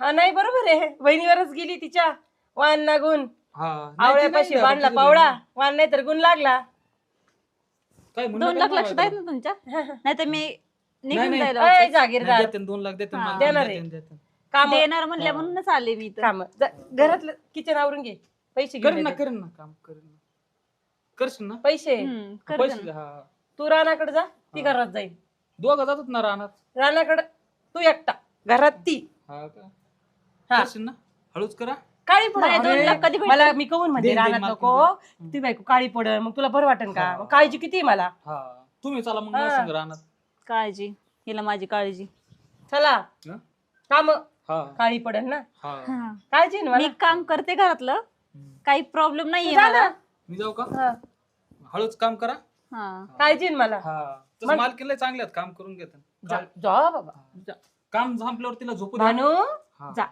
हा नाही बरोबर आहे, बहिणीवरच गेली तिच्या वान ना गुण. हा नाही, ती आवळ्यापाशी नाही बांधला आता पावळा, वान नाही तर गुण लागला. काय 2 लाख लक्षात आहेत ना तुमच्या? नाही तर मी निघून जाईल अय, वापस. जागीरदार 2 लाख देते हा. मला, देणार देते, आहे. देते. काम देणार म्हणल्या म्हणूनच आले मी तर. काम घरातलं किचन आवरून घे, पैसे घेऊन करेन ना, येते. करेन ना, काम करेन ना. करशील ना पैसे करते पैसे ना. हा तू रानाकडे जा, ती घरात जाईल. दोघं जातात ना रानात. रानाकडे तू एकटा, घरात ती. हा का हा. करशील ना, हळूच करा. काळी पड मला 2 लाख कधी भेटतील? मला मी कवून म्हणते देईन, रानात देईन, नको, मला ती बायको काळी पडल मग तुला बरं वाटेल का? हा. मग काळजी किती आहे मला. हा तुम्ही चला मग हा. मला सांग रानात. काळजी, हिला माझी काळजी. चला हं? काम, हा काळी पडल ना, हा हा. काळजी आहे ना मी मला. काम करते घरातलं, हम्म. काही प्रॉब्लेम नाहीये जा मला. ना. मी जाऊ का? हा, हळूच काम करा. हा. काळजी आहे ना मला. हा तसं मग- मालकीला चांगले आहेत, काम करून घेतात. जा जा बाबा, काम संपल्यावर तिला झोपू द्या. भानू हा. जा.